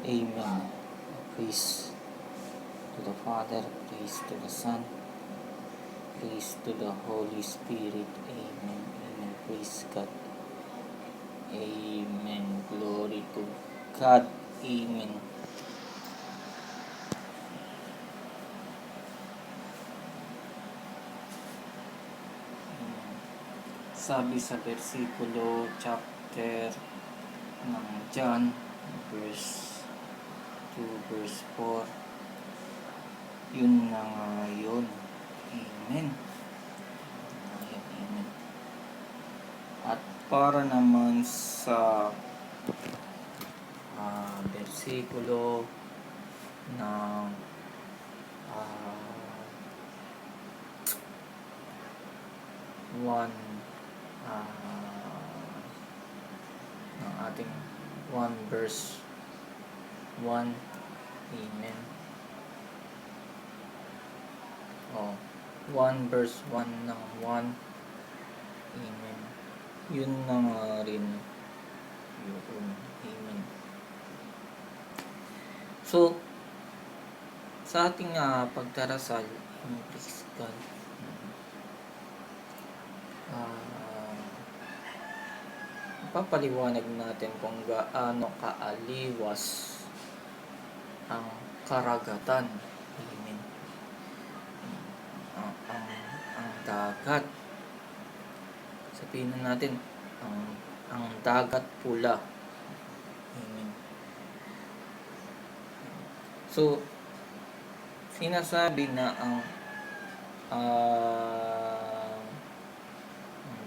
Amen. Praise to the Father, praise to the Son, praise to the Holy Spirit. Amen. Amen. Praise God. Amen. Glory to God. Amen. Sabi sa versikulo chapter ng John, verse 2, verse 4, yun na nga yun. Amen. Amen. At para naman sa versikulo ng ng ating 1 verse 1. Amen. 1 verse 1 ng 1. Amen. Yun na nga rin yun. Amen. So, sa ating pagdarasal, please God, papaliwanag natin kung gaano kaaliwas ang karagatan. Amen. Ang dagat. Sabihin na natin, ang dagat pula. Amen. So, sinasabi na ang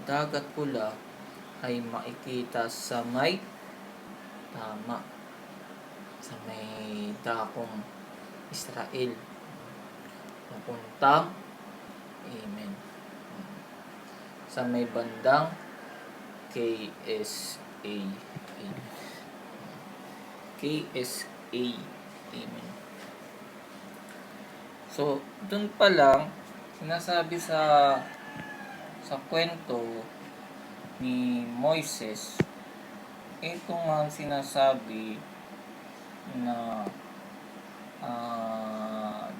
dagat pula ay makikita sa may dakong Israel napunta, amen, sa may bandang KSA, amen. KSA, amen. So, dun pa lang sinasabi sa kwento ni Moises, ito nga sinasabi na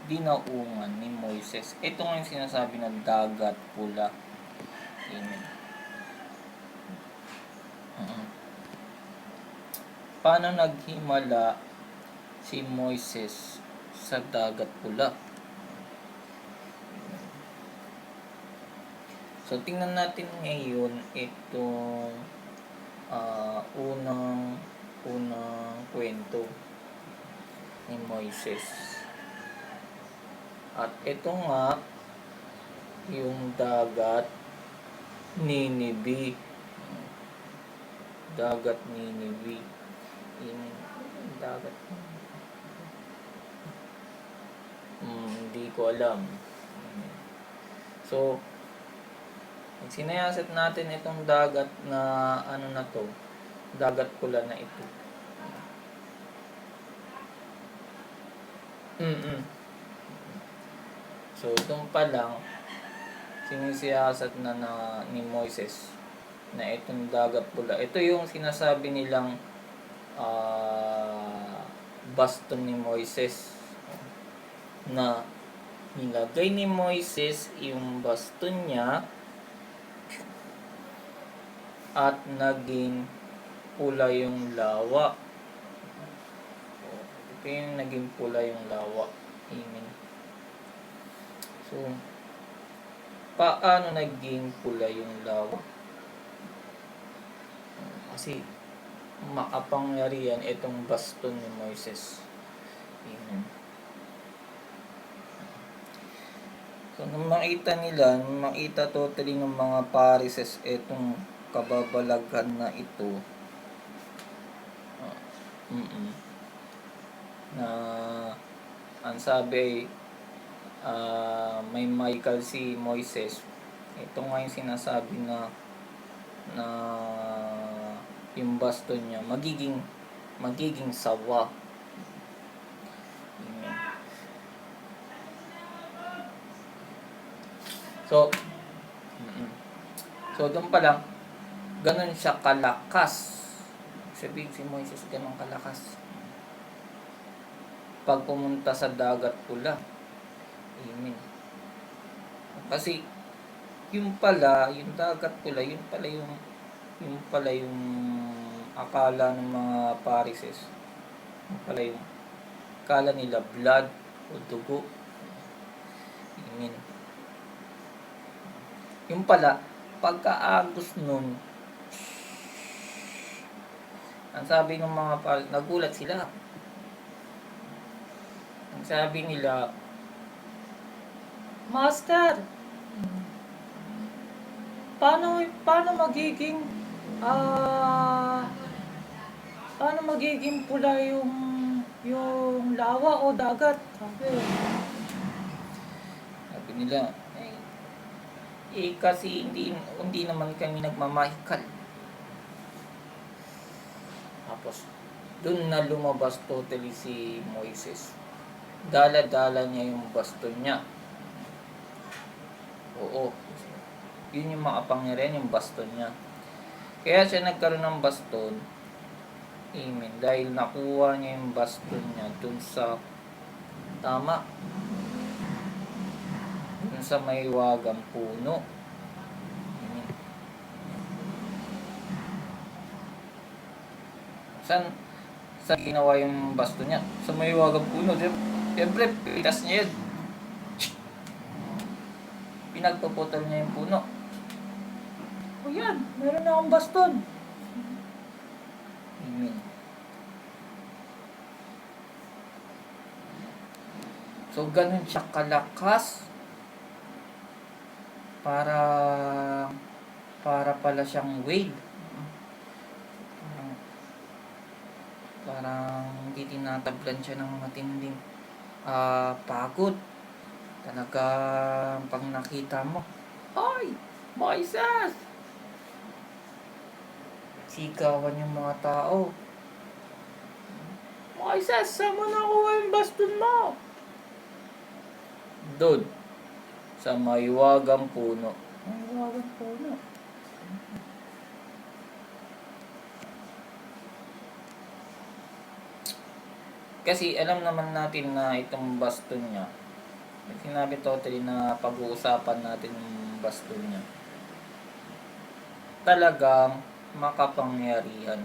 dinaungan ni Moises. Ito nga yung sinasabi na dagat pula. Amen. Paano naghimala si Moises sa dagat pula? So, tingnan natin ngayon itong unang kwento ni Moises. At ito nga, yung dagat Ninive. Dagat Ninive. Dagat. Hindi ko alam. So, sinayasat natin itong dagat na dagat pula na ito. So, itong pa lang, sinisiyasat na ni Moises na itong dagat pula. Ito yung sinasabi nilang baston ni Moises, na nilagay ni Moises yung baston niya at naging pula yung lawa. Ito yung naging pula yung lawa. Amen. So, paano naging pula yung lawa? Kasi makapangyarihan itong baston ni Moises. Amen. So, nung makita totally ng mga Pharisees itong kababalaghan na ito, na ang sabi may Michael si Moises, ito nga yung sinasabi na yung baston niya magiging sawa. Amen. So doon pa lang Ganon siya kalakas. Sabihin si Moises, ganon kalakas. Pag pumunta sa dagat pula. Amen. Kasi, yung dagat pula, yun pala yung akala ng mga Pharisees. Yung pala yung akala nila blood o dugo. Amen. Yung pala, pagkaagos nun, ang sabi ng mga Pharisees, nagulat sila. Ang sabi nila, Master, paano magiging paano magiging pula yung lawa o dagat? Sabi nila, kasi hindi naman kami nagmamahikal. Tapos, dun na lumabas totally si Moises. Dala-dala niya yung baston niya. Oo. Yun yung makapangyarihan, yung baston niya. Kaya siya nagkaroon ng baston. Amen. Dahil nakuha niya yung baston niya dun sa tama. Dun sa may wagang puno. Amen. Saan ginawa yung baston niya? Sa may wagang puno. Siyempre, pitas niya yun. Pinagpuputol niya yung puno. O yan, meron na akong baston. Amen. So, ganun siya kalakas. Para pala siyang whale. Parang hindi tinatablan siya ng matinding pagod. Talagang pag nakita mo, Hoy! Moises! Sigawan yung mga tao. Moises, saan mo nakuha yung baston mo? Doon. Sa maywagang puno. Maywagang puno. Kasi alam naman natin na itong baston niya, sinabi totally na pag-uusapan natin yung baston niya, talagang makapangyarihan.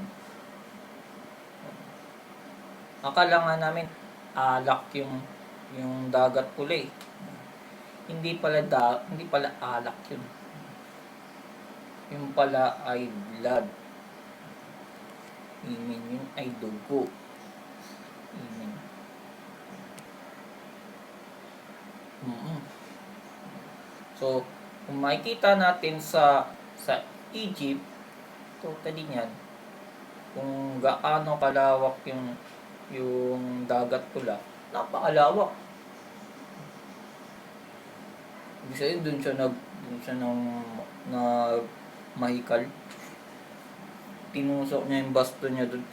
Akala nga namin alak yung dagat pula eh. Hindi pala alak yun. Yung pala ay blood. Amen. Yun ay dugo. Amen. So, kung makikita natin sa Egypt, totally niyan, kung gaano kalawak yung dagat pula, napakalawak. Ibig sabihin, dun siya mahikal. Tinusok niya yung baston niya dun.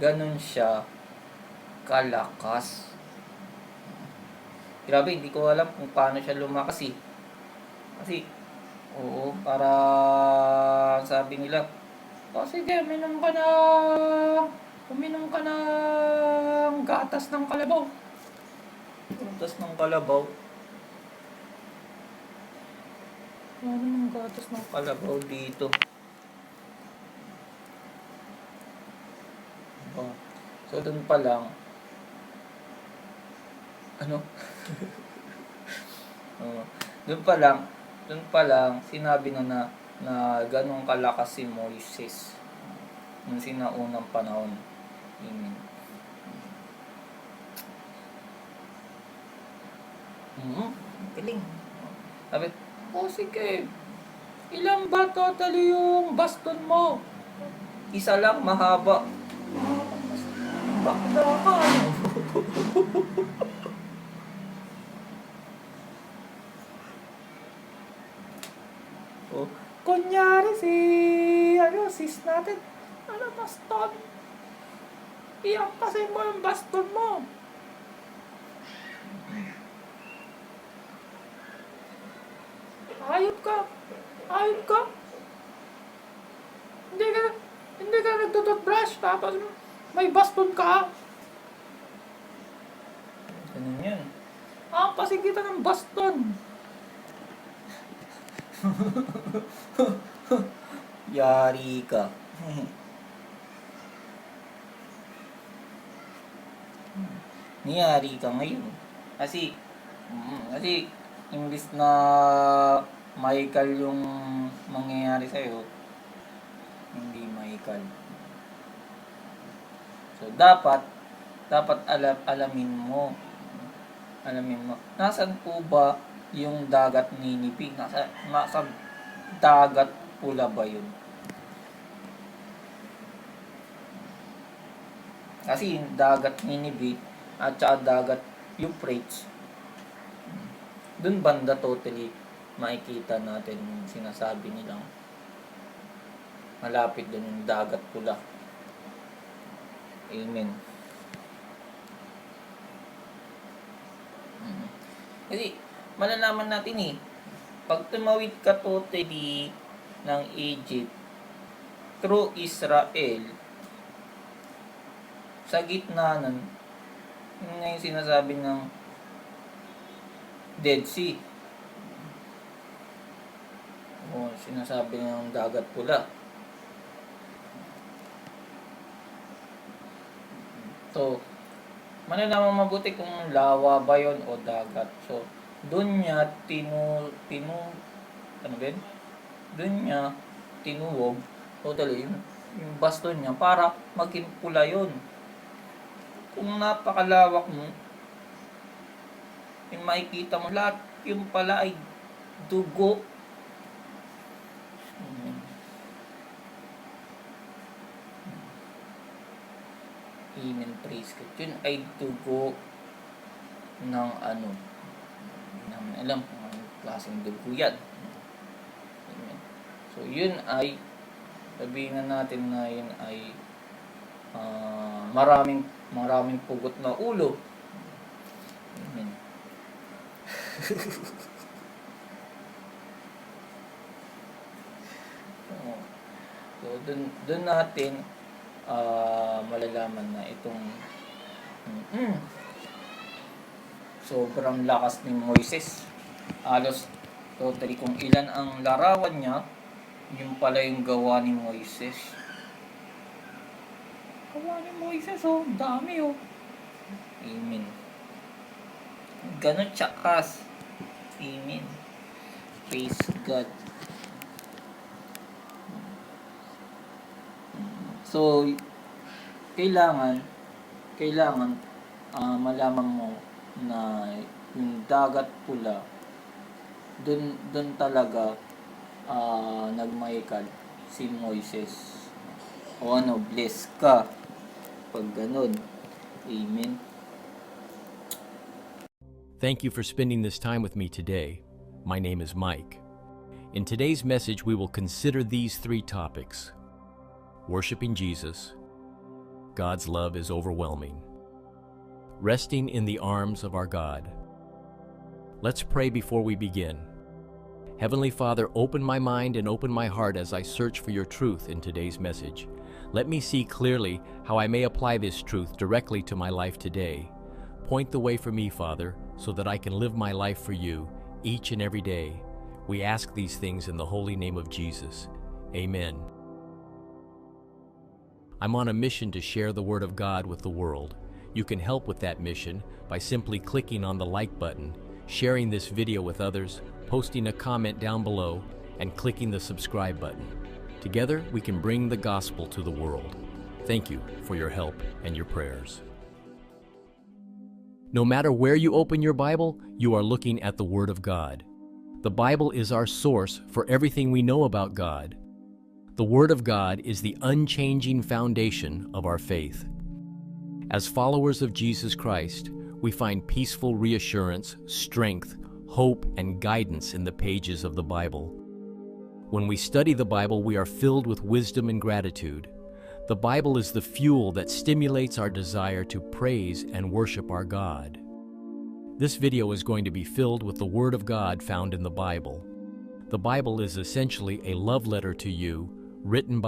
Ganon siya kalakas. Grabe, hindi ko alam kung paano siya lumakas eh. Kasi, para sabi nila, sige, uminom ka ng gatas ng kalabaw. Gatas ng kalabaw. Ano yung gatas ng kalabaw dito? So, dun pa lang, dun pa lang, sinabi na ganong kalakas si Moises nung sinaunang panahon. Amen. Galing. Sabi, sige, ilang ba totally yung baston mo? Isa lang, mahaba. Bakla ka. Kunyari sis natin, baston? Iyak kasi mo yung baston mo. Hayop ka! Hayop ka! Hindi ka, hindi ka nagtututbrush, tapos may baston ka. Ganun yun. Kasi kita ng baston. Yari ka. Niyari ka ngayon. Kasi imbis na Michael yung mangyayari sa'yo, hindi Michael. So, dapat alamin mo. Nasaan po ba yung dagat Ninibe? Nasa dagat pula ba yun? Kasi yung dagat Ninibe at saka dagat Euphrates, dun banda totally makikita natin yung sinasabi nilang malapit dun yung dagat pula. Amen. Kasi malalaman natin pag tumawid ka totally ng Egypt through Israel, sa gitna nun, yun nga yung sinasabi ng Dead Sea. Sinasabi ng dagat pula. So, malalaman mabuti kung lawa ba yun o dagat. So, doon niya doon niya tinuwog totally yung baston niya para maging pula yun. Kung napakalawak mo, yung makikita mo lahat yung pala ay dugo. Amen, praise God. Yun ay dugo ng ano. Hindi naman alam kung anong klaseng dugo yan. Amen. So, yun ay, sabihin na natin na yun ay maraming pugot na ulo. Amen. So, dun natin malalaman na itong sobrang lakas ni Moises. Halos totally kung ilan ang larawan niya, yung pala yung gawa ni Moises. Gawa ni Moises, dami Amen. Ganon tsakas. Amen. Praise God. So, kailangan malaman mo na yung dagat pula, dun talaga nagmaikal si Moises. Bless ka pag ganun. Amen. Thank you for spending this time with me today. My name is Mike. In today's message, we will consider these 3 topics. Worshiping Jesus, God's love is overwhelming. Resting in the arms of our God. Let's pray before we begin. Heavenly Father, open my mind and open my heart as I search for your truth in today's message. Let me see clearly how I may apply this truth directly to my life today. Point the way for me, Father, so that I can live my life for you each and every day. We ask these things in the holy name of Jesus. Amen. I'm on a mission to share the Word of God with the world. You can help with that mission by simply clicking on the like button, sharing this video with others, posting a comment down below, and clicking the subscribe button. Together, we can bring the gospel to the world. Thank you for your help and your prayers. No matter where you open your Bible, you are looking at the Word of God. The Bible is our source for everything we know about God. The Word of God is the unchanging foundation of our faith. As followers of Jesus Christ, we find peaceful reassurance, strength, hope, and guidance in the pages of the Bible. When we study the Bible, we are filled with wisdom and gratitude. The Bible is the fuel that stimulates our desire to praise and worship our God. This video is going to be filled with the Word of God found in the Bible. The Bible is essentially a love letter to you, written by